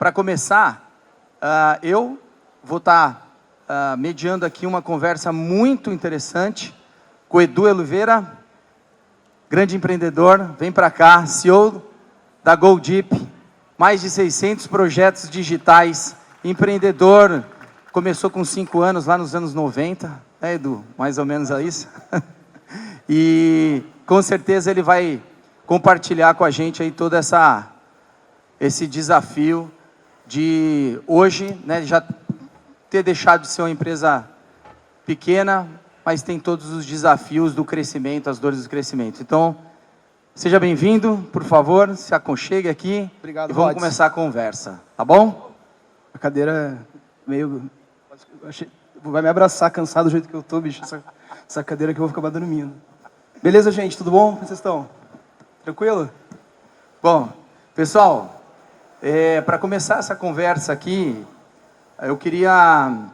para começar, eu vou estar mediando aqui uma conversa muito interessante com o Edu Oliveira, grande empreendedor, vem para cá, CEO da GoDeep, mais de 600 projetos digitais, empreendedor, começou com 5 anos, lá nos anos 90, né, Edu? Mais ou menos é isso. E com certeza ele vai compartilhar com a gente aí todo esse desafio de hoje, né, já ter deixado de ser uma empresa pequena, mas tem todos os desafios do crescimento, as dores do crescimento. Então, seja bem-vindo, por favor, se aconchegue aqui. Obrigado, e vamos Rods. começar a conversa, tá bom? A cadeira meio... Vai me abraçar cansado do jeito que eu tô, bicho. Essa cadeira que eu vou ficar dormindo. Beleza, gente? Tudo bom? Como vocês estão? Tranquilo? Bom, pessoal, para começar essa conversa aqui, eu queria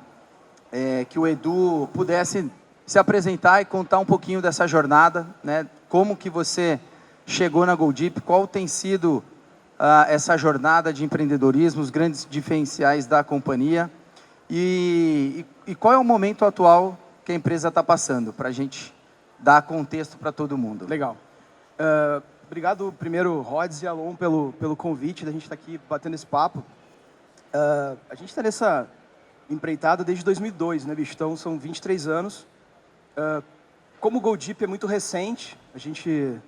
que o Edu pudesse se apresentar e contar um pouquinho dessa jornada, né? Como que você chegou na GoDeep, qual tem sido essa jornada de empreendedorismo, os grandes diferenciais da companhia e qual é o momento atual que a empresa está passando, para a gente dar contexto para todo mundo. Legal. Obrigado, primeiro, Rods e Alon, pelo convite da gente estar aqui batendo esse papo. A gente está nessa empreitada desde 2002, né, bicho? Então, são 23 anos. Como o GoDeep é muito recente, a gente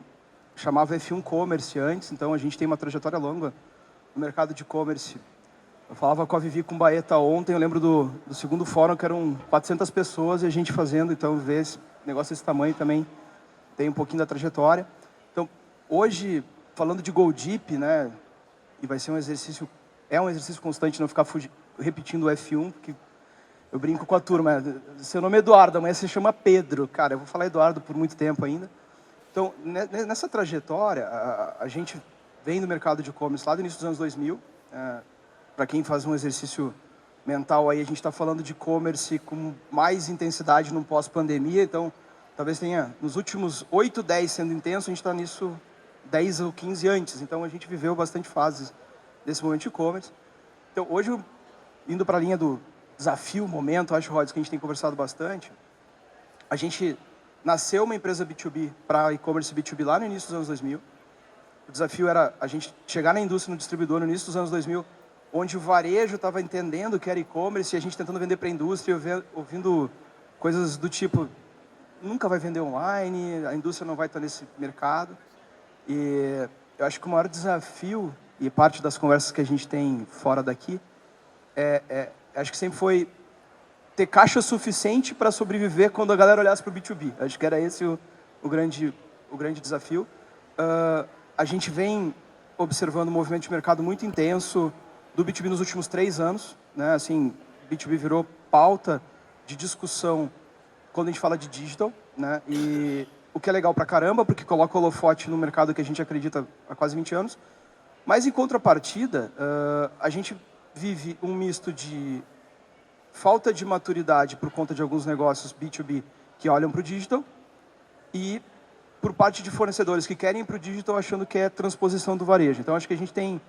chamava F1 Commerce antes, então a gente tem uma trajetória longa no mercado de e-commerce. Eu falava com a Vivi com Baeta ontem, eu lembro do segundo fórum, que eram 400 pessoas e a gente fazendo, então ver esse negócio desse tamanho também tem um pouquinho da trajetória. Então, hoje, falando de GoDeep, né, e vai ser um exercício constante não ficar repetindo o F1, porque eu brinco com a turma, seu nome é Eduardo, amanhã você chama Pedro. Cara, eu vou falar Eduardo por muito tempo ainda. Então, nessa trajetória, a gente vem do mercado de e-commerce lá do início dos anos 2000. Para quem faz um exercício mental aí, a gente está falando de e-commerce com mais intensidade no pós-pandemia. Então, talvez tenha, nos últimos 8, 10 sendo intenso, a gente está nisso 10 ou 15 antes. Então, a gente viveu bastante fases desse momento de e-commerce. Então, hoje, indo para a linha do desafio, momento, acho, Rods, que a gente tem conversado bastante, a gente nasceu uma empresa B2B para e-commerce B2B lá no início dos anos 2000. O desafio era a gente chegar na indústria, no distribuidor, no início dos anos 2000, onde o varejo estava entendendo o que era e-commerce e a gente tentando vender para a indústria, ouvindo coisas do tipo, nunca vai vender online, a indústria não vai estar nesse mercado. E eu acho que o maior desafio, e parte das conversas que a gente tem fora daqui, acho que sempre foi ter caixa suficiente para sobreviver quando a galera olhasse para o B2B. Acho que era esse o grande desafio. A gente vem observando um movimento de mercado muito intenso do B2B nos últimos 3 anos. Né? Assim, B2B virou pauta de discussão quando a gente fala de digital. Né? E o que é legal pra caramba, porque coloca o holofote no mercado que a gente acredita há quase 20 anos. Mas, em contrapartida, a gente vive um misto de falta de maturidade por conta de alguns negócios B2B que olham para o digital e por parte de fornecedores que querem ir para o digital achando que é transposição do varejo. Então, acho que a gente tem...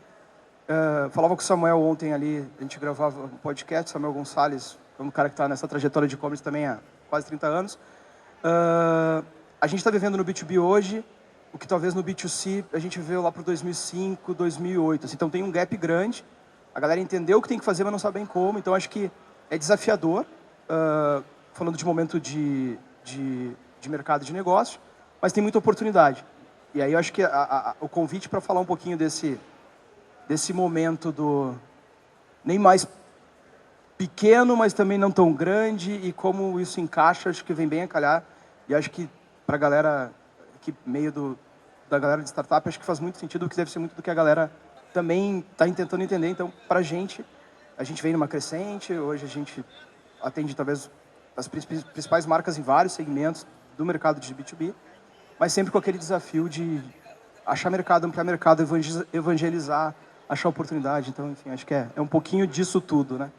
falava com o Samuel ontem ali, a gente gravava um podcast, Samuel Gonçalves, é um cara que está nessa trajetória de e-commerce também há quase 30 anos. A gente está vivendo no B2B hoje, o que talvez no B2C a gente viveu lá para 2005, 2008. Assim, então, tem um gap grande. A galera entendeu o que tem que fazer, mas não sabe bem como. Então, acho que é desafiador, falando de momento de mercado de negócio, mas tem muita oportunidade. E aí eu acho que o convite para falar um pouquinho desse momento do nem mais pequeno, mas também não tão grande, e como isso encaixa, acho que vem bem a calhar. E acho que para a galera, que meio da galera de startup, acho que faz muito sentido, porque deve ser muito do que a galera também está tentando entender. Então, para a gente vem numa crescente, hoje a gente atende talvez as principais marcas em vários segmentos do mercado de B2B, mas sempre com aquele desafio de achar mercado, ampliar mercado, evangelizar, achar oportunidade. Então, enfim, acho que é um pouquinho disso tudo, né?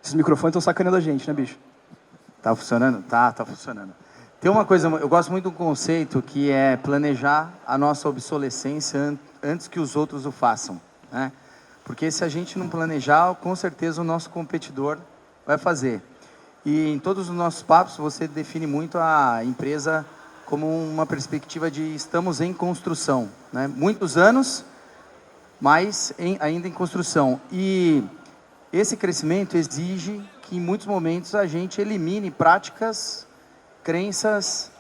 Esses microfones estão sacaneando a gente, né, bicho? Tá funcionando? Tá funcionando. Tem uma coisa, eu gosto muito do conceito que é planejar a nossa obsolescência antes que os outros o façam, né? Porque se a gente não planejar, com certeza o nosso competidor vai fazer. E em todos os nossos papos, você define muito a empresa como uma perspectiva de estamos em construção, né? Muitos anos, mas ainda em construção. E esse crescimento exige que em muitos momentos a gente elimine práticas, crenças,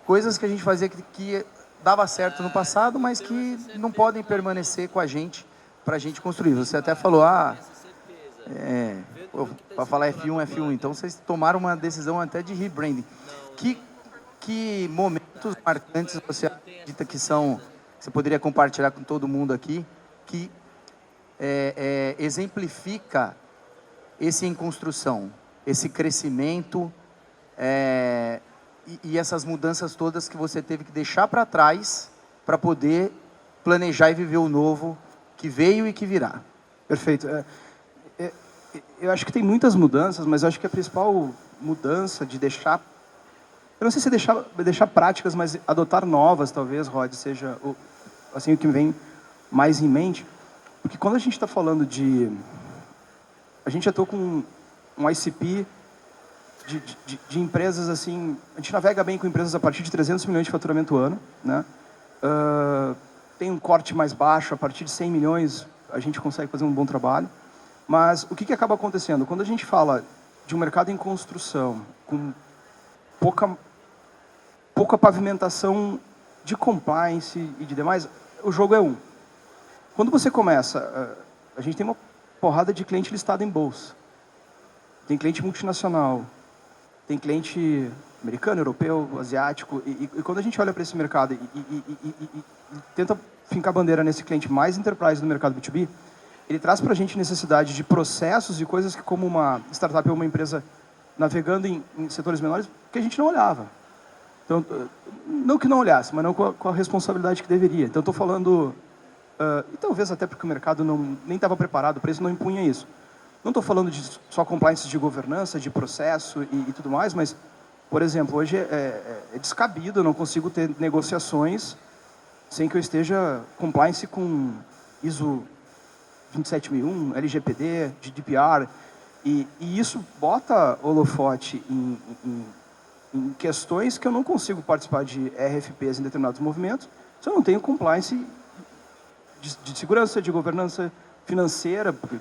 coisas que a gente fazia que dava certo no passado, mas que não podem permanecer com a gente para a gente construir. Você até falou, para falar F1, então vocês tomaram uma decisão até de rebranding. Que momentos marcantes você acredita que são, você poderia compartilhar com todo mundo aqui, que exemplifica esse em construção, esse crescimento e essas mudanças todas que você teve que deixar para trás para poder planejar e viver o novo que veio e que virá? Perfeito. Eu acho que tem muitas mudanças, mas eu acho que a principal mudança de deixar... Eu não sei se deixar práticas, mas adotar novas, talvez, Rod, seja o que me vem mais em mente. Porque quando a gente está falando de... A gente atua com um ICP de empresas assim... A gente navega bem com empresas a partir de 300 milhões de faturamento ano, né? Tem um corte mais baixo, a partir de 100 milhões a gente consegue fazer um bom trabalho. Mas o que acaba acontecendo? Quando a gente fala de um mercado em construção, com pouca pavimentação de compliance e de demais, o jogo é um. Quando você começa, a gente tem uma porrada de cliente listado em bolsa. Tem cliente multinacional, tem cliente americano, europeu, asiático. E quando a gente olha para esse mercado e tenta fincar bandeira nesse cliente mais enterprise do mercado B2B, ele traz para a gente necessidade de processos e coisas que, como uma startup ou uma empresa navegando em setores menores, que a gente não olhava. Então, não que não olhasse, mas não com a responsabilidade que deveria. Então, estou falando... e talvez até porque o mercado nem estava preparado para isso, não impunha isso. Não estou falando de só compliance de governança, de processo e tudo mais, mas, por exemplo, hoje é descabido, eu não consigo ter negociações sem que eu esteja compliance com ISO 27001, LGPD, GDPR, e isso bota holofote em questões que eu não consigo participar de RFPs em determinados movimentos se eu não tenho compliance de segurança, de governança financeira, porque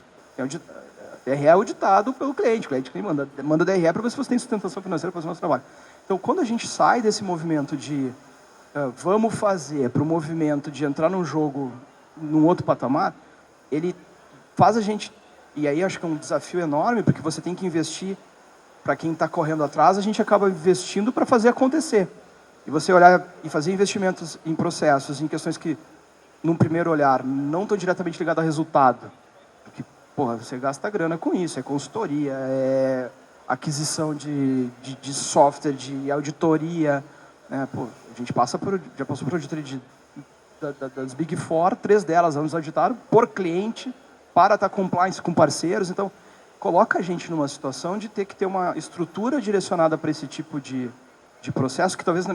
DRE é auditado pelo cliente, o cliente manda DRE para ver se você tem sustentação financeira para fazer o nosso trabalho. Então, quando a gente sai desse movimento de vamos fazer para o movimento de entrar num jogo num outro patamar, ele faz a gente... E aí acho que é um desafio enorme, porque você tem que investir, para quem está correndo atrás, a gente acaba investindo para fazer acontecer. E você olhar e fazer investimentos em processos, em questões que, num primeiro olhar, não estão diretamente ligados ao resultado. Porque, porra, você gasta grana com isso, é consultoria, é aquisição de software, de auditoria. Né? Pô, a gente já passou por auditoria das Big Four, 3 delas vamos auditar por cliente, para estar compliance com parceiros. Então, coloca a gente numa situação de ter que ter uma estrutura direcionada para esse tipo de processo, que talvez,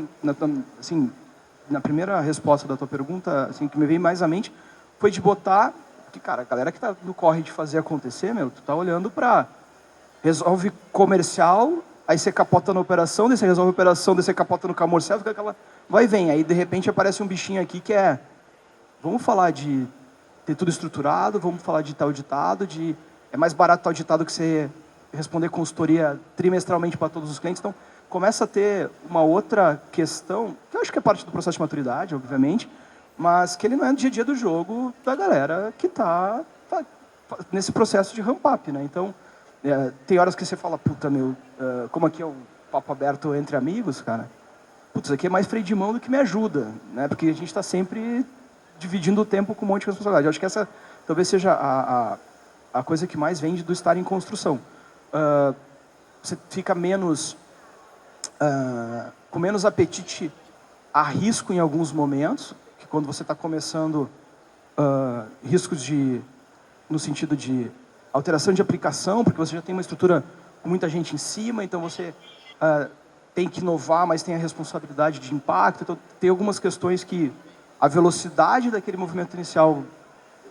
na primeira resposta da tua pergunta, assim, que me veio mais à mente, foi de botar, que, cara, a galera que está no corre de fazer acontecer, tu tá olhando para resolve comercial, aí você capota na operação, daí você resolve a operação, daí você capota no comercial, fica aquela... Vai e vem, aí de repente aparece um bichinho aqui que é... Vamos falar de ter tudo estruturado, vamos falar de estar auditado, é mais barato estar auditado que você responder consultoria trimestralmente para todos os clientes. Então, começa a ter uma outra questão, que eu acho que é parte do processo de maturidade, obviamente, mas que ele não é no dia a dia do jogo da galera que está nesse processo de ramp-up, né? Então, tem horas que você fala, puta, como aqui é um papo aberto entre amigos, cara, putz, isso aqui é mais freio de mão do que me ajuda, né? Porque a gente está sempre dividindo o tempo com um monte de responsabilidade. Eu acho que essa talvez seja a coisa que mais vem do estar em construção. Você fica com menos apetite a risco em alguns momentos, que quando você está começando, riscos no sentido de alteração de aplicação, porque você já tem uma estrutura com muita gente em cima, então você tem que inovar, mas tem a responsabilidade de impacto. Então, tem algumas questões que a velocidade daquele movimento inicial...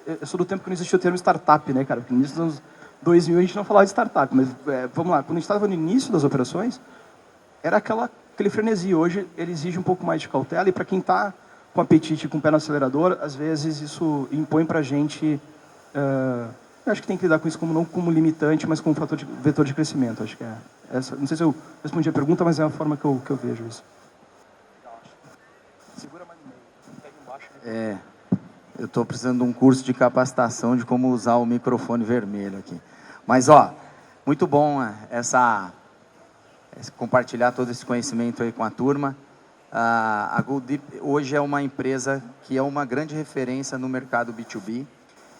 Eu sou do tempo que não existia o termo startup, né, cara? Porque no início dos anos 2000 a gente não falava de startup, mas vamos lá, quando a gente estava no início das operações, era aquele frenesi. Hoje ele exige um pouco mais de cautela e para quem está com apetite e com o pé no acelerador, às vezes isso impõe para a gente... eu acho que tem que lidar com isso não como limitante, mas como vetor de crescimento. Acho que é essa. Não sei se eu respondi a pergunta, mas é a forma que eu vejo isso. Segura mais no meio. Pega embaixo. Eu estou precisando de um curso de capacitação de como usar o microfone vermelho aqui. Mas, ó, muito bom compartilhar todo esse conhecimento aí com a turma. A GoDeep hoje é uma empresa que é uma grande referência no mercado B2B.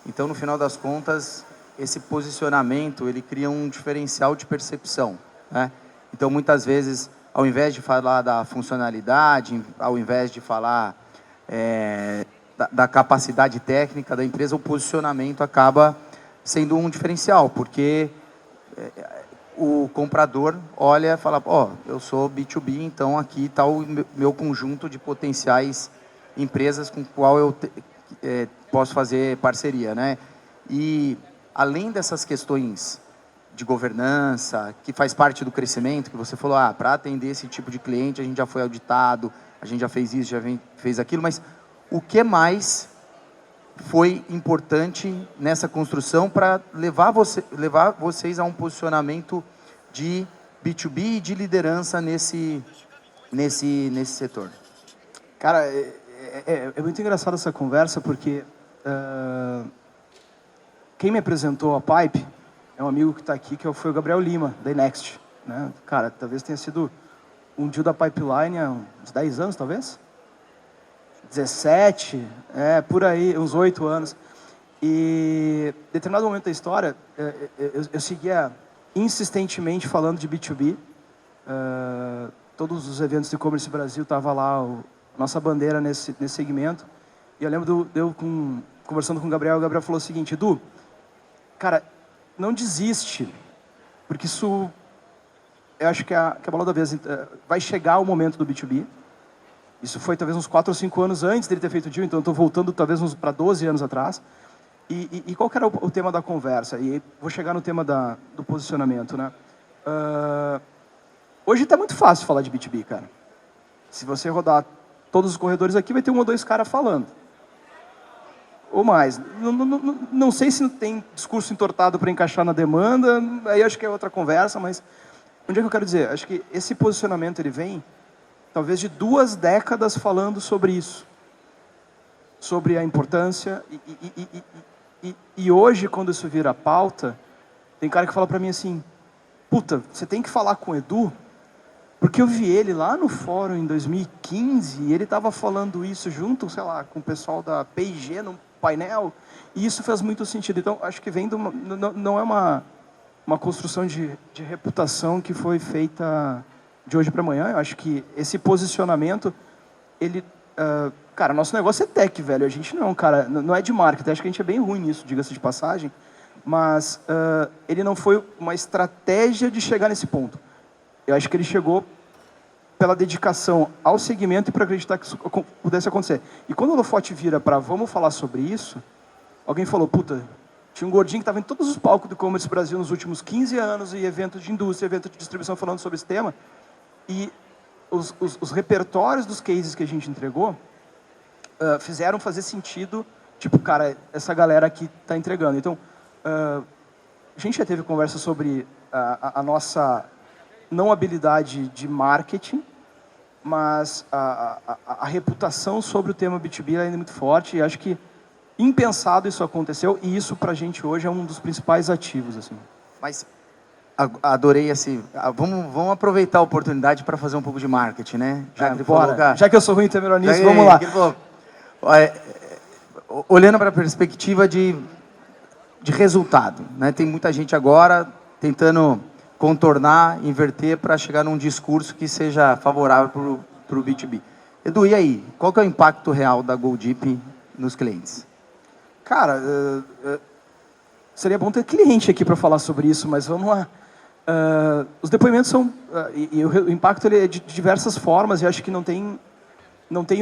Então, no final das contas, esse posicionamento, ele cria um diferencial de percepção, né? Então, muitas vezes, ao invés de falar da funcionalidade, ao invés de falar da capacidade técnica da empresa, o posicionamento acaba sendo um diferencial, porque o comprador olha e fala, eu sou B2B, então aqui está o meu conjunto de potenciais empresas com qual eu posso fazer parceria, né? E além dessas questões de governança, que faz parte do crescimento, que você falou, para atender esse tipo de cliente, a gente já foi auditado, a gente já fez isso, já fez aquilo, mas o que mais foi importante nessa construção para levar vocês a um posicionamento de B2B e de liderança nesse setor? Cara, é muito engraçado essa conversa, porque quem me apresentou a Pipe é um amigo que está aqui, que foi o Gabriel Lima, da Next, né? Cara, talvez tenha sido um deal da Pipeline há uns 10 anos, talvez? 17, por aí, uns 8 anos. E em determinado momento da história, eu seguia insistentemente falando de B2B. Todos os eventos de e-commerce Brasil tava lá, nossa bandeira nesse segmento. E eu lembro conversando com o Gabriel falou o seguinte, Edu, cara, não desiste, porque isso, eu acho que é a bola da vez. Vai chegar o momento do B2B. Isso foi talvez uns 4 ou 5 anos antes dele ter feito o deal, então eu estou voltando talvez para 12 anos atrás. E qual que era o tema da conversa? E vou chegar no tema do posicionamento, né? Hoje está muito fácil falar de B2B, cara. Se você rodar todos os corredores aqui, vai ter 1 ou 2 caras falando. Ou mais. Não sei se tem discurso entortado para encaixar na demanda, aí acho que é outra conversa, mas onde é que eu quero dizer? Acho que esse posicionamento ele vem talvez de 2 décadas falando sobre isso, sobre a importância, e hoje, quando isso vira pauta, tem cara que fala pra mim assim, puta, você tem que falar com o Edu, porque eu vi ele lá no fórum em 2015, e ele estava falando isso junto, sei lá, com o pessoal da P&G no painel, e isso faz muito sentido. Então, acho que vem não é uma construção de reputação que foi feita de hoje para amanhã. Eu acho que esse posicionamento, ele... cara, nosso negócio é tech, velho. A gente não é de marketing. Acho que a gente é bem ruim nisso, diga-se de passagem. Mas ele não foi uma estratégia de chegar nesse ponto. Eu acho que ele chegou pela dedicação ao segmento e para acreditar que isso pudesse acontecer. E quando o holofote vira para vamos falar sobre isso, alguém falou, puta, tinha um gordinho que estava em todos os palcos do e-commerce Brasil nos últimos 15 anos, e eventos de indústria, eventos de distribuição falando sobre esse tema. E os repertórios dos cases que a gente entregou fizeram fazer sentido, tipo, cara, essa galera aqui está entregando. Então, a gente já teve conversa sobre a nossa não habilidade de marketing, mas a reputação sobre o tema B2B ainda é muito forte, e acho que impensado isso aconteceu, e isso pra gente hoje é um dos principais ativos, assim. Mas adorei esse... Vamos aproveitar a oportunidade para fazer um pouco de marketing, né? Já que eu sou ruim também nisso, vamos lá. Olhando para a perspectiva de resultado, né? Tem muita gente agora tentando contornar, inverter para chegar num discurso que seja favorável para o B2B. Edu, e aí? Qual que é o impacto real da GoDeep nos clientes? Cara, seria bom ter cliente aqui para falar sobre isso, mas vamos lá. Os depoimentos são... e o impacto ele é de diversas formas, e acho que não tem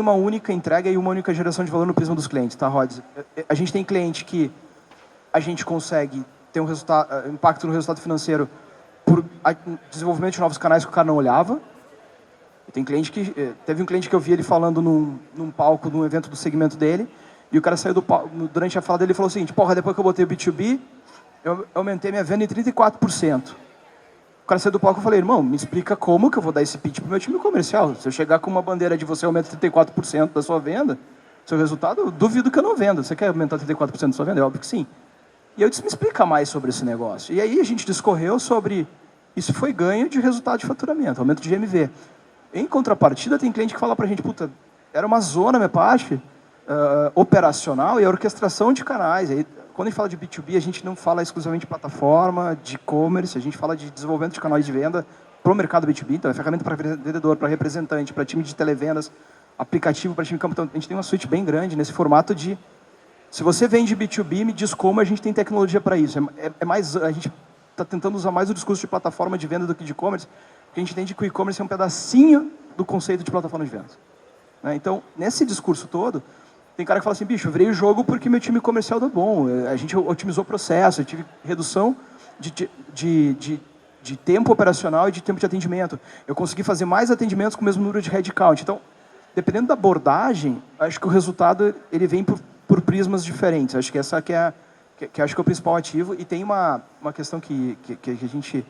uma única entrega e uma única geração de valor no prisma dos clientes, tá, Rods? A gente tem cliente que a gente consegue ter um impacto no resultado financeiro por desenvolvimento de novos canais que o cara não olhava. Tem cliente que... Teve um cliente que eu vi ele falando num palco, num evento do segmento dele, e o cara saiu do palco, durante a fala dele, ele falou o seguinte: porra, depois que eu botei o B2B, eu aumentei minha venda em 34%. O cara saiu do palco e eu falei: irmão, me explica como que eu vou dar esse pitch pro meu time comercial. Se eu chegar com uma bandeira de você aumenta 34% da sua venda, seu resultado, eu duvido que eu não venda. Você quer aumentar 34% da sua venda? É óbvio que sim. E eu disse: me explica mais sobre esse negócio. E aí a gente discorreu sobre... Isso foi ganho de resultado de faturamento, aumento de GMV. Em contrapartida, tem cliente que fala pra gente: puta, era uma zona minha parte operacional e a orquestração de canais. Aí, quando a gente fala de B2B, a gente não fala exclusivamente de plataforma, de e-commerce, a gente fala de desenvolvimento de canais de venda para o mercado B2B, então é ferramenta para vendedor, para representante, para time de televendas, aplicativo para time de campo. Então, a gente tem uma suite bem grande nesse formato de... Se você vende B2B, me diz como, a gente tem tecnologia para isso. A gente está tentando usar mais o discurso de plataforma de venda do que de e-commerce, porque a gente entende que o e-commerce é um pedacinho do conceito de plataforma de vendas. Então, nesse discurso todo, tem cara que fala assim: bicho, eu virei o jogo porque meu time comercial deu bom, a gente otimizou o processo, eu tive redução de tempo operacional e de tempo de atendimento. Eu consegui fazer mais atendimentos com o mesmo número de headcount. Então, dependendo da abordagem, acho que o resultado ele vem por prismas diferentes. Acho que essa acho que é o principal ativo. E tem uma questão que a gente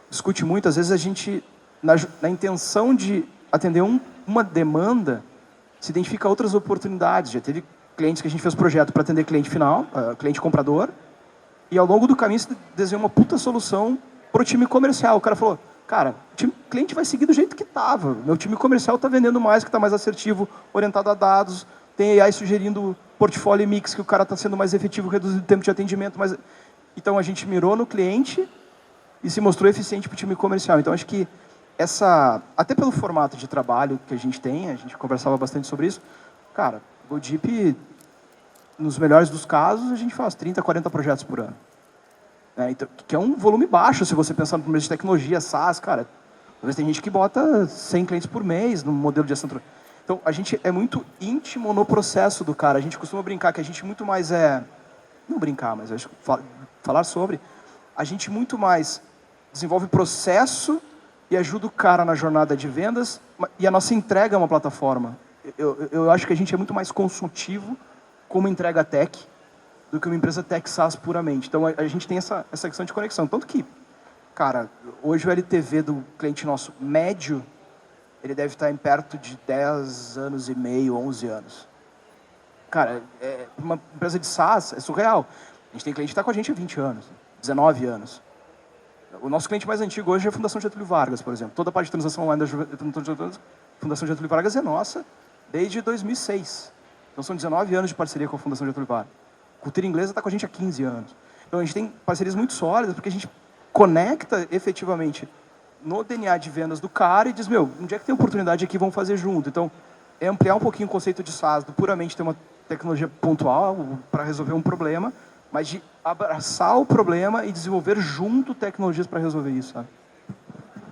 discute muito. Às vezes a gente, na intenção de atender uma demanda, se identifica outras oportunidades. Já teve clientes que a gente fez projeto para atender cliente final, cliente comprador, e ao longo do caminho se desenhou uma puta solução para o time comercial. O cara falou: cara, o cliente vai seguir do jeito que estava. Meu time comercial está vendendo mais, que está mais assertivo, orientado a dados, tem AI sugerindo portfólio mix, que o cara está sendo mais efetivo, reduzindo o tempo de atendimento. Então a gente mirou no cliente e se mostrou eficiente para o time comercial. Então acho que até pelo formato de trabalho que a gente tem, a gente conversava bastante sobre isso, cara, o GoDeep, nos melhores dos casos, a gente faz 30, 40 projetos por ano. Então, que é um volume baixo, se você pensar no começo de tecnologia, SaaS, cara. Às vezes tem gente que bota 100 clientes por mês no modelo de assinatura. Então, a gente é muito íntimo no processo do cara. A gente costuma brincar que a gente muito mais não brincar, mas acho que falar sobre... A gente muito mais desenvolve processo e ajuda o cara na jornada de vendas, e a nossa entrega é uma plataforma. Eu acho que a gente é muito mais consultivo como entrega tech do que uma empresa tech SaaS puramente. Então, a gente tem essa questão de conexão. Tanto que, cara, hoje o LTV do cliente nosso médio, ele deve estar em perto de 10 anos e meio, 11 anos. Cara, uma empresa de SaaS é surreal. A gente tem cliente que está com a gente há 20 anos, 19 anos. O nosso cliente mais antigo hoje é a Fundação Getúlio Vargas, por exemplo. Toda a parte de transação online da Fundação Getúlio Vargas é nossa desde 2006. Então são 19 anos de parceria com a Fundação Getúlio Vargas. Cultura Inglesa está com a gente há 15 anos. Então a gente tem parcerias muito sólidas, porque a gente conecta efetivamente no DNA de vendas do cara e diz: meu, onde é que tem oportunidade aqui, vamos fazer junto. Então, é ampliar um pouquinho o conceito de SaaS, do puramente ter uma tecnologia pontual para resolver um problema, mas de abraçar o problema e desenvolver junto tecnologias para resolver isso, sabe?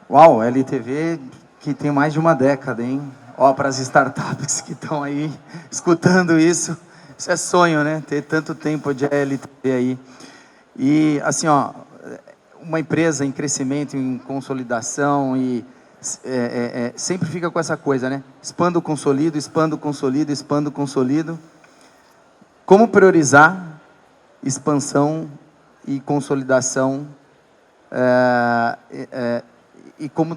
Uau, LTV que tem mais de uma década, hein? Ó, para as startups que estão aí escutando isso, isso é sonho, né? Ter tanto tempo de LTV aí. E, assim, ó, uma empresa em crescimento, em consolidação e sempre fica com essa coisa, né? Expando, consolido, expando, consolido, expando, consolido. Como priorizar expansão e consolidação e como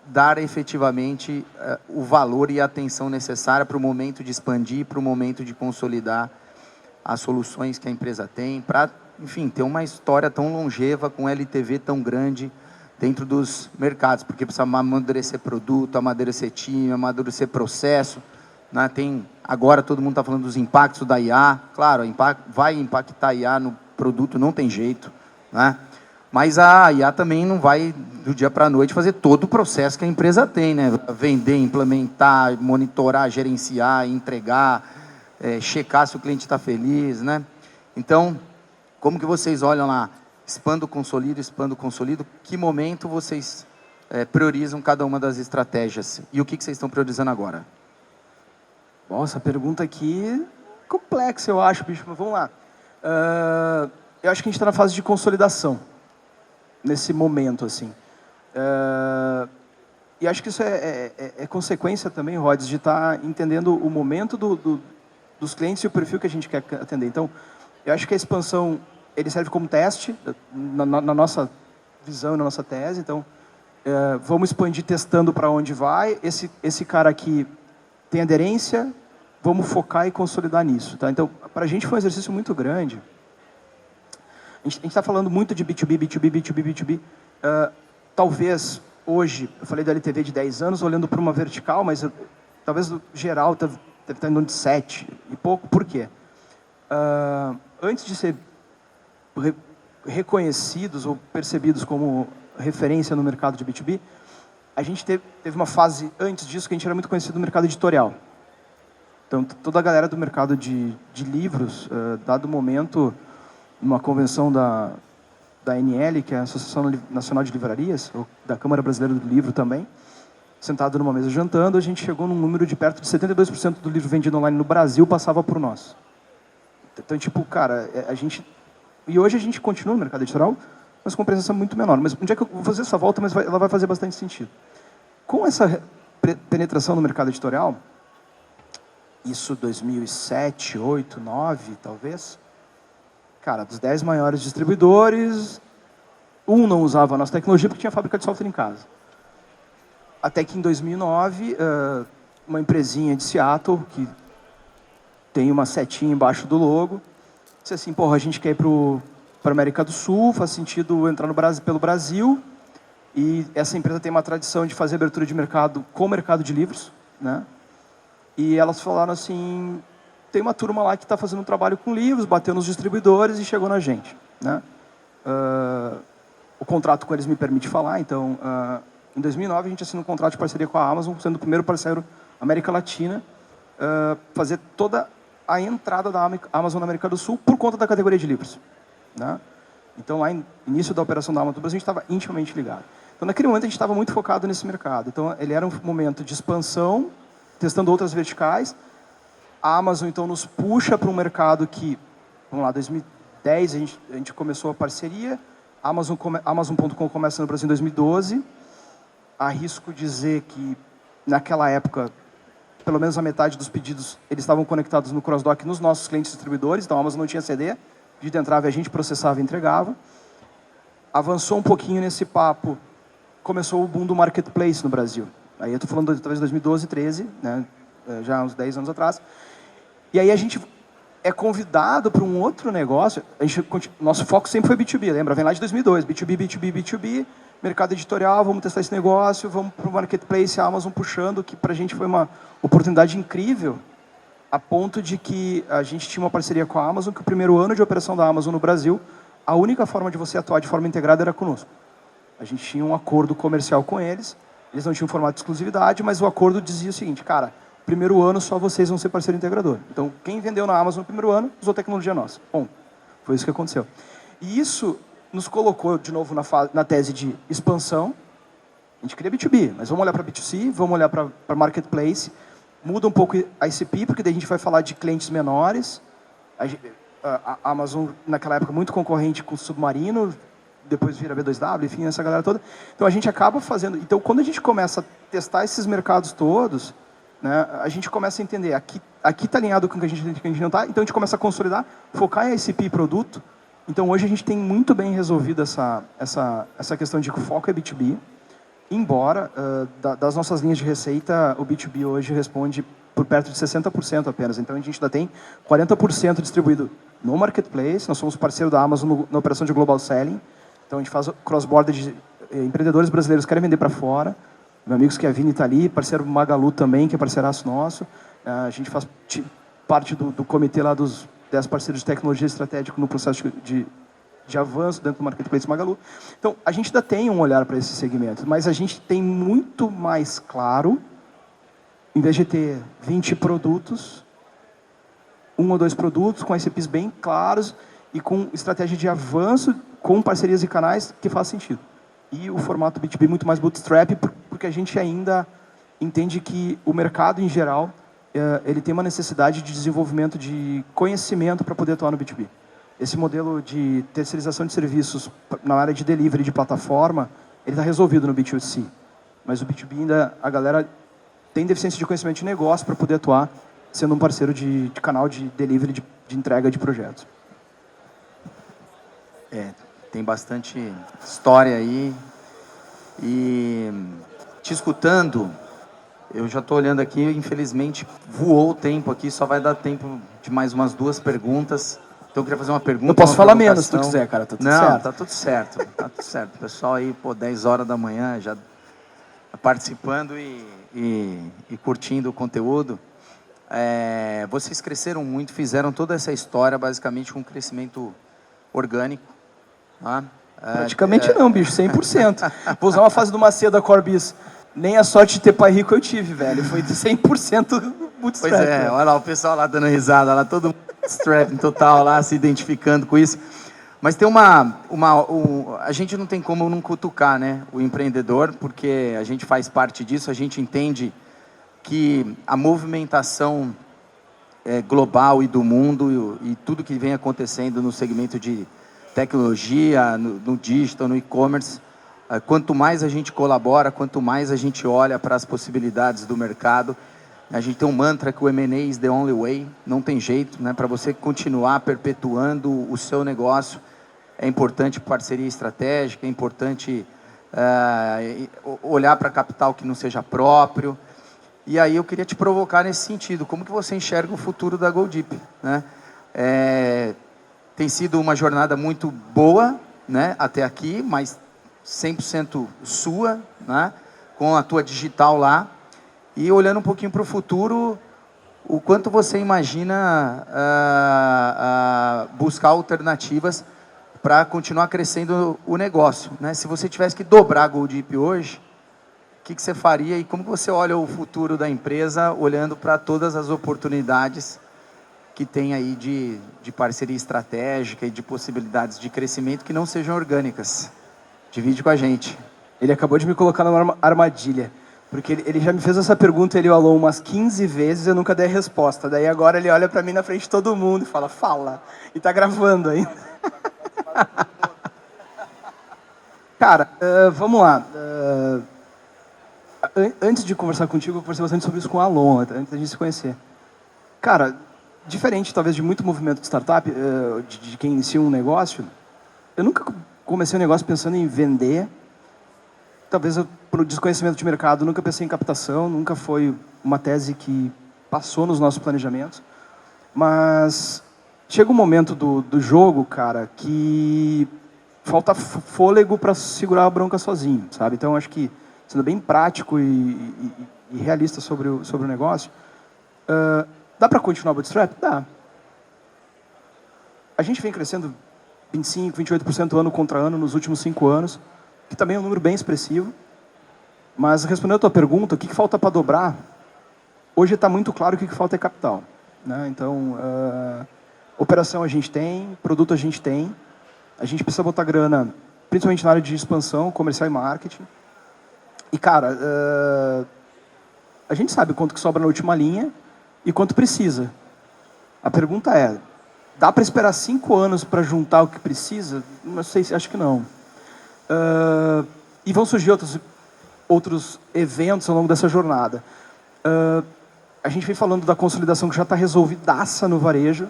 dar efetivamente o valor e a atenção necessária para o momento de expandir, para o momento de consolidar as soluções que a empresa tem, para, enfim, ter uma história tão longeva, com LTV tão grande dentro dos mercados, porque precisa amadurecer produto, amadurecer time, amadurecer processo, né? Agora todo mundo está falando dos impactos da IA, claro, vai impactar a IA no produto, não tem jeito, né? Mas a IA também não vai, do dia para a noite, fazer todo o processo que a empresa tem, né? Vender, implementar, monitorar, gerenciar, entregar, checar se o cliente está feliz, né? Então, como que vocês olham lá expando, consolido. Que momento vocês priorizam cada uma das estratégias? E o que vocês estão priorizando agora? Nossa, a pergunta aqui complexa, eu acho, bicho, mas vamos lá. Eu acho que a gente está na fase de consolidação, nesse momento, assim. E acho que isso é consequência também, Rods, de estar entendendo o momento dos clientes e o perfil que a gente quer atender. Então, eu acho que a expansão, ele serve como teste na nossa visão, na nossa tese. Então, vamos expandir testando para onde vai. Esse cara aqui tem aderência, vamos focar e consolidar nisso. Tá? Então, para a gente foi um exercício muito grande. A gente está falando muito de B2B, B2B, B2B, B2B. Talvez, hoje, eu falei da LTV de 10 anos, olhando para uma vertical, mas talvez no geral deve estar em torno de 7 e pouco. Por quê? Antes de ser reconhecidos ou percebidos como referência no mercado de B2B, a gente teve uma fase antes disso que a gente era muito conhecido no mercado editorial. Então, toda a galera do mercado de livros, dado o momento, numa convenção da ANL, que é a Associação Nacional de Livrarias, ou da Câmara Brasileira do Livro também, sentado numa mesa jantando, a gente chegou num número de perto de 72% do livro vendido online no Brasil passava por nós. Então, tipo, cara, e hoje a gente continua no mercado editorial, mas com presença muito menor. Mas um dia que eu vou fazer essa volta, mas ela vai fazer bastante sentido. Com essa penetração no mercado editorial, isso 2007, 2008, 2009, talvez, cara, dos 10 maiores distribuidores, um não usava a nossa tecnologia porque tinha fábrica de software em casa. Até que em 2009, uma empresinha de Seattle, que tem uma setinha embaixo do logo, disse assim, porra, a gente quer ir para a América do Sul, faz sentido entrar no Brasil, pelo Brasil, e essa empresa tem uma tradição de fazer abertura de mercado com o mercado de livros, né? E elas falaram assim, tem uma turma lá que está fazendo um trabalho com livros, bateu nos distribuidores e chegou na gente, né? O contrato com eles me permite falar, então, em 2009 a gente assinou um contrato de parceria com a Amazon, sendo o primeiro parceiro América Latina, fazer toda a entrada da Amazon na América do Sul por conta da categoria de livros, né? Então, lá no início da operação da Amazon do Brasil, a gente estava intimamente ligado. Então, naquele momento, a gente estava muito focado nesse mercado. Então, ele era um momento de expansão, testando outras verticais. A Amazon, então, nos puxa para um mercado que, vamos lá, 2010 a gente começou a parceria, Amazon.com começa no Brasil em 2012. Arrisco dizer que, naquela época, pelo menos a metade dos pedidos, eles estavam conectados no CrossDock nos nossos clientes distribuidores, então a Amazon não tinha CD, o pedido entrava e a gente processava e entregava. Avançou um pouquinho nesse papo, começou o boom do marketplace no Brasil. Aí eu estou falando talvez 2012, 13, né? Já há uns 10 anos atrás. E aí a gente é convidado para um outro negócio. Nosso foco sempre foi B2B, lembra? Vem lá de 2002, B2B, B2B, B2B, mercado editorial, vamos testar esse negócio, vamos para o marketplace, a Amazon puxando, que para a gente foi uma oportunidade incrível, a ponto de que a gente tinha uma parceria com a Amazon, que o primeiro ano de operação da Amazon no Brasil, a única forma de você atuar de forma integrada era conosco. A gente tinha um acordo comercial com eles não tinham formato de exclusividade, mas o acordo dizia o seguinte, cara, primeiro ano só vocês vão ser parceiro integrador. Então, quem vendeu na Amazon no primeiro ano, usou tecnologia nossa. Bom, foi isso que aconteceu. E isso nos colocou, de novo, na tese de expansão. A gente queria B2B, mas vamos olhar para B2C, vamos olhar para Marketplace. Muda um pouco a ICP, porque daí a gente vai falar de clientes menores. A Amazon, naquela época, muito concorrente com o Submarino, depois vira B2W, enfim, essa galera toda. Então, a gente acaba fazendo... Então, quando a gente começa a testar esses mercados todos, né, a gente começa a entender, aqui está alinhado com o que a gente não está, então a gente começa a consolidar, focar em ICP e produto. Então, hoje a gente tem muito bem resolvido essa questão de que o foco é B2B, embora, das nossas linhas de receita, o B2B hoje responde por perto de 60% apenas. Então, a gente ainda tem 40% distribuído no Marketplace, nós somos parceiro da Amazon na operação de Global Selling. Então, a gente faz cross-border de empreendedores brasileiros que querem vender para fora. Meu amigo Schiavini está ali, parceiro Magalu também, que é parceiraço nosso. A gente faz parte do comitê lá dos 10 parceiros de tecnologia estratégica no processo de avanço dentro do Marketplace Magalu. Então, a gente ainda tem um olhar para esse segmento, mas a gente tem muito mais claro, em vez de ter 20 produtos, 1 ou 2 produtos com ICPs bem claros e com estratégia de avanço com parcerias e canais que faz sentido. E o formato B2B muito mais bootstrap, porque a gente ainda entende que o mercado, em geral, ele tem uma necessidade de desenvolvimento de conhecimento para poder atuar no B2B. Esse modelo de terceirização de serviços na área de delivery de plataforma, ele está resolvido no B2C. Mas o B2B ainda, a galera tem deficiência de conhecimento de negócio para poder atuar sendo um parceiro de canal de delivery, de entrega de projetos. Tem bastante história aí. E te escutando, eu já estou olhando aqui, infelizmente voou o tempo aqui, só vai dar tempo de mais umas 2 perguntas. Então eu queria fazer uma pergunta. Eu posso falar menos se tu quiser, cara, tá tudo certo. Não, tá tudo certo, tá tudo certo. O pessoal aí, 10 horas da manhã já participando e curtindo o conteúdo. Vocês cresceram muito, fizeram toda essa história basicamente com crescimento orgânico. Tá? Praticamente não, bicho, 100%. Vou usar uma frase do Macedo da Corbis. Nem a sorte de ter pai rico eu tive, velho. Foi de 100% bootstrap. Pois é, olha lá o pessoal lá dando risada, lá todo mundo bootstrap total lá, se identificando com isso. Mas tem a gente não tem como não cutucar, né, o empreendedor, porque a gente faz parte disso, a gente entende que a movimentação global e do mundo e tudo que vem acontecendo no segmento de tecnologia, no digital, no e-commerce, quanto mais a gente colabora, quanto mais a gente olha para as possibilidades do mercado, a gente tem um mantra que o M&A is the only way, não tem jeito, né? Para você continuar perpetuando o seu negócio, é importante parceria estratégica, é importante olhar para capital que não seja próprio. E aí eu queria te provocar nesse sentido, como que você enxerga o futuro da GoDeep, né? Tem sido uma jornada muito boa, né, até aqui, mas 100% sua, né, com a tua digital lá. E olhando um pouquinho para o futuro, o quanto você imagina buscar alternativas para continuar crescendo o negócio, né? Se você tivesse que dobrar a GoDeep hoje, o que você faria e como você olha o futuro da empresa, olhando para todas as oportunidades que tem aí de parceria estratégica e de possibilidades de crescimento que não sejam orgânicas? Divide com a gente. Ele acabou de me colocar numa armadilha, porque ele já me fez essa pergunta, ele e o Alon, umas 15 vezes, eu nunca dei a resposta. Daí agora ele olha para mim na frente de todo mundo e fala, fala. E tá gravando ainda. Cara, vamos lá. Antes de conversar contigo, eu conversei bastante sobre isso com o Alon, antes da gente se conhecer. Cara, diferente talvez de muito movimento de startup, de quem inicia um negócio, eu nunca comecei um negócio pensando em vender. Talvez por desconhecimento de mercado, nunca pensei em captação, nunca foi uma tese que passou nos nossos planejamentos. Mas chega um momento do jogo, cara, que falta fôlego para segurar a bronca sozinho, sabe? Então, acho que, sendo bem prático e realista sobre o negócio, dá para continuar bootstrap? Dá. A gente vem crescendo 25%, 28% ano contra ano nos últimos 5 anos, que também é um número bem expressivo. Mas, respondendo a tua pergunta, o que falta para dobrar? Hoje está muito claro que o que falta é capital, né? Então, operação a gente tem, produto a gente tem. A gente precisa botar grana, principalmente na área de expansão, comercial e marketing. E, cara, a gente sabe quanto que sobra na última linha e quanto precisa. A pergunta é, dá para esperar 5 anos para juntar o que precisa? Não sei, acho que não. E vão surgir outros eventos ao longo dessa jornada. A gente vem falando da consolidação que já está resolvidaça no varejo.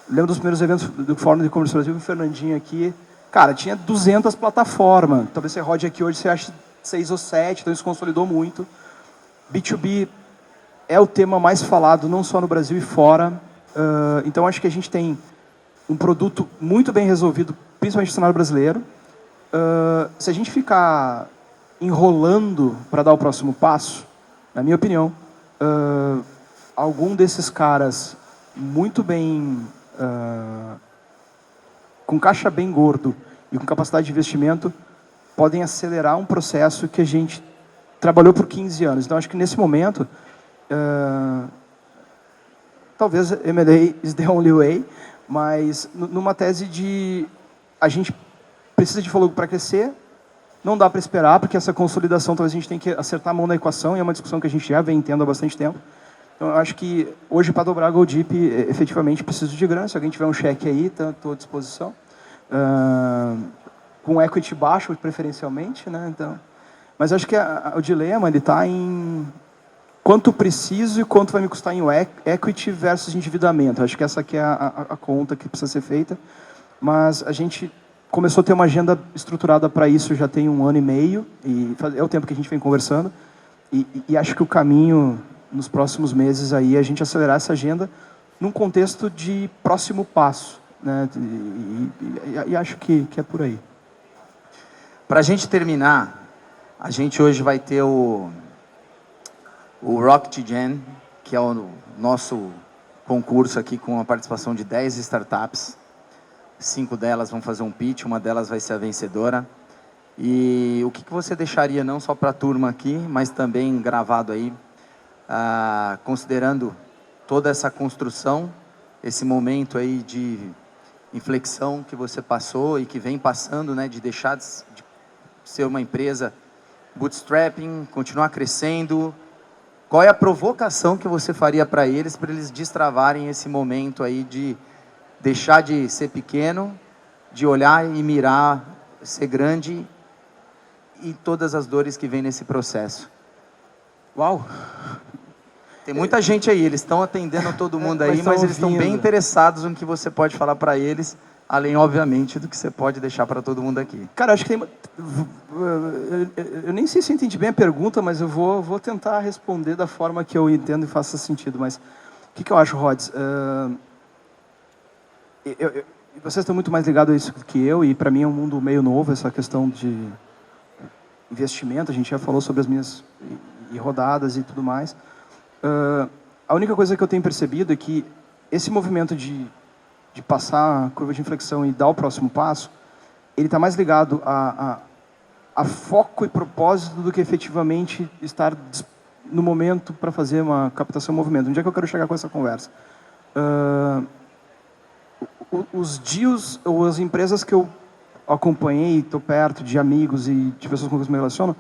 Lembro dos primeiros eventos do Fórum de E-Commerce Brasil, o Fernandinho aqui. Cara, tinha 200 plataformas. Talvez você rode aqui hoje, você ache 6 ou 7, então isso consolidou muito. B2B é o tema mais falado, não só no Brasil e fora. Então, acho que a gente tem um produto muito bem resolvido, principalmente no cenário brasileiro. Se a gente ficar enrolando para dar o próximo passo, na minha opinião, algum desses caras muito bem, com caixa bem gordo e com capacidade de investimento, podem acelerar um processo que a gente trabalhou por 15 anos. Então, acho que nesse momento, talvez M&A is the only way, mas numa tese de a gente precisa de fôlego para crescer, não dá para esperar, porque essa consolidação talvez a gente tenha que acertar a mão na equação, e é uma discussão que a gente já vem tendo há bastante tempo. Então, eu acho que hoje, para dobrar a GoDeep, efetivamente preciso de grana. Se alguém tiver um cheque aí, estou à disposição. Com equity baixo, preferencialmente, né? Então, mas acho que o dilema está em quanto preciso e quanto vai me custar em equity versus endividamento. Acho que essa aqui é a conta que precisa ser feita. Mas a gente começou a ter uma agenda estruturada para isso já tem 1 ano e meio, e é o tempo que a gente vem conversando. E acho que o caminho, nos próximos meses, aí, é a gente acelerar essa agenda num contexto de próximo passo, né? E acho que é por aí. Para a gente terminar, a gente hoje vai ter o Rocket Gen, que é o nosso concurso aqui com a participação de 10 startups. 5 delas vão fazer um pitch, uma delas vai ser a vencedora. E o que você deixaria, não só para a turma aqui, mas também gravado aí, considerando toda essa construção, esse momento aí de inflexão que você passou e que vem passando, né, de deixar de ser uma empresa bootstrapping, continuar crescendo. Qual é a provocação que você faria para eles destravarem esse momento aí de deixar de ser pequeno, de olhar e mirar, ser grande, e todas as dores que vêm nesse processo? Uau! Tem muita gente aí, eles estão atendendo todo mundo aí, mas eles estão bem interessados no que você pode falar para eles, além, obviamente, do que você pode deixar para todo mundo aqui. Cara, acho que tem... Eu nem sei se eu entendi bem a pergunta, mas eu vou tentar responder da forma que eu entendo e faça sentido. Mas o que eu acho, Rods? Vocês estão muito mais ligados a isso que eu, e para mim é um mundo meio novo, essa questão de investimento. A gente já falou sobre as minhas rodadas e tudo mais. A única coisa que eu tenho percebido é que esse movimento de passar a curva de inflexão e dar o próximo passo, ele está mais ligado a foco e propósito do que efetivamente estar no momento para fazer uma captação e movimento. Onde é que eu quero chegar com essa conversa? Os deals ou as empresas que eu acompanhei, estou perto de amigos e de pessoas com quem eu me relaciono,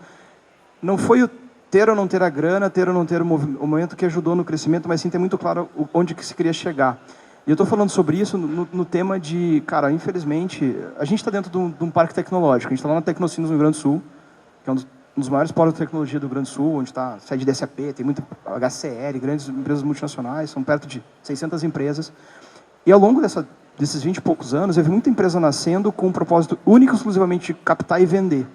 não foi o ter ou não ter a grana, ter ou não ter o momento que ajudou no crescimento, mas sim ter muito claro onde que se queria chegar. E eu estou falando sobre isso no tema de, cara, infelizmente, a gente está dentro de um parque tecnológico. A gente está lá na Tecnocinos, no Rio Grande do Sul, que é um dos maiores polos de tecnologia do Rio Grande do Sul, onde está a sede da SAP, tem muita HCL, grandes empresas multinacionais, são perto de 600 empresas. E ao longo desses 20 e poucos anos, eu vi muita empresa nascendo com um propósito único, exclusivamente de captar e vender.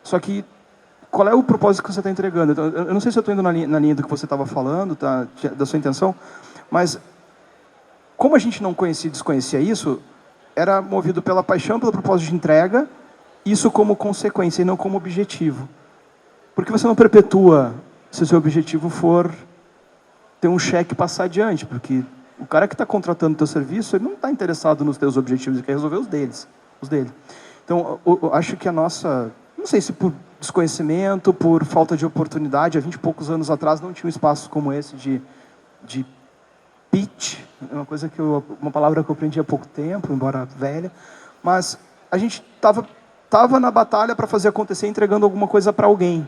Só que, qual é o propósito que você está entregando? Então, eu não sei se eu estou indo na linha do que você estava falando, tá, da sua intenção, mas como a gente não conhecia e desconhecia isso, era movido pela paixão, pelo propósito de entrega, isso como consequência e não como objetivo. Porque você não perpetua se o seu objetivo for ter um cheque e passar adiante, porque o cara que está contratando o teu serviço, ele não está interessado nos teus objetivos, ele quer resolver os dele. Então, eu acho que a nossa, não sei se por desconhecimento, por falta de oportunidade, há 20 e poucos anos atrás não tinha um espaço como esse de pitch, é uma palavra que eu aprendi há pouco tempo, embora velha, mas a gente estava na batalha para fazer acontecer, entregando alguma coisa para alguém.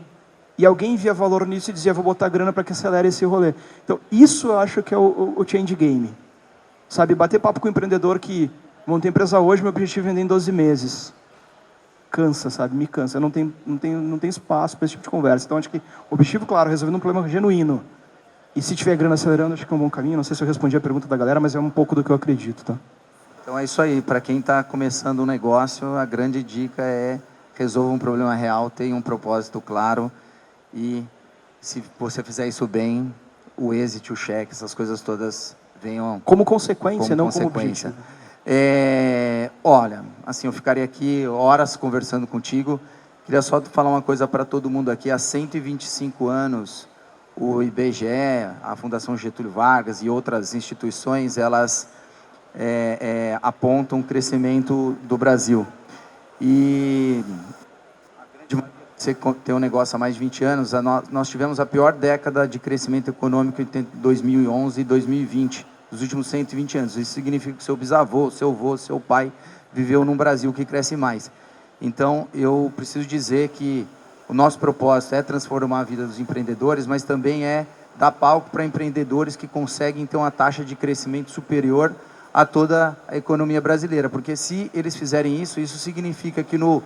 E alguém via valor nisso e dizia, vou botar grana para que acelere esse rolê. Então, isso eu acho que é o change game. Sabe, bater papo com o empreendedor que montei empresa hoje, meu objetivo é vender em 12 meses. Cansa, sabe, me cansa. Não tem espaço para esse tipo de conversa. Então, acho que o objetivo, claro, resolvendo um problema genuíno. E se tiver grana acelerando, acho que é um bom caminho. Não sei se eu respondi a pergunta da galera, mas é um pouco do que eu acredito, tá? Então é isso aí. Para quem está começando um negócio, a grande dica é resolva um problema real, tenha um propósito claro. E se você fizer isso bem, o êxito, o cheque, essas coisas todas venham como consequência, não consequência. Como objetivo. Olha, assim, eu ficaria aqui horas conversando contigo. Queria só falar uma coisa para todo mundo aqui. Há 125 anos, o IBGE, a Fundação Getúlio Vargas e outras instituições, elas apontam o crescimento do Brasil. E você tem um negócio há mais de 20 anos, nós tivemos a pior década de crescimento econômico entre 2011 e 2020, dos últimos 120 anos. Isso significa que seu bisavô, seu avô, seu pai viveu num Brasil que cresce mais. Então, eu preciso dizer que o nosso propósito é transformar a vida dos empreendedores, mas também é dar palco para empreendedores que conseguem ter uma taxa de crescimento superior a toda a economia brasileira. Porque se eles fizerem isso, isso significa que no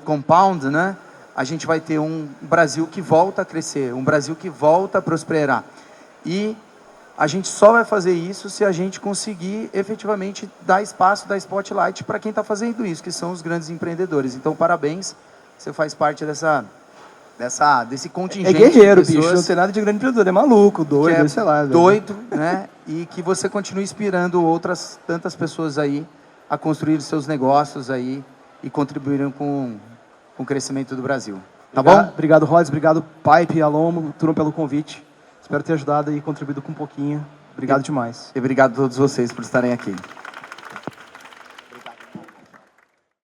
compound, né, a gente vai ter um Brasil que volta a crescer, um Brasil que volta a prosperar. E a gente só vai fazer isso se a gente conseguir efetivamente dar espaço, dar spotlight para quem está fazendo isso, que são os grandes empreendedores. Então, parabéns, você faz parte desse contingente. É guerreiro, de pessoas, bicho, não tem nada de grande empreendedor, é maluco, doido, sei lá. Doido, né? E que você continue inspirando outras tantas pessoas aí a construir seus negócios aí e contribuírem com o crescimento do Brasil. Tá bom? Obrigado, Rods, obrigado, Pipe e Alomo, turma, pelo convite. Espero ter ajudado e contribuído com um pouquinho. Obrigado demais. E obrigado a todos vocês por estarem aqui.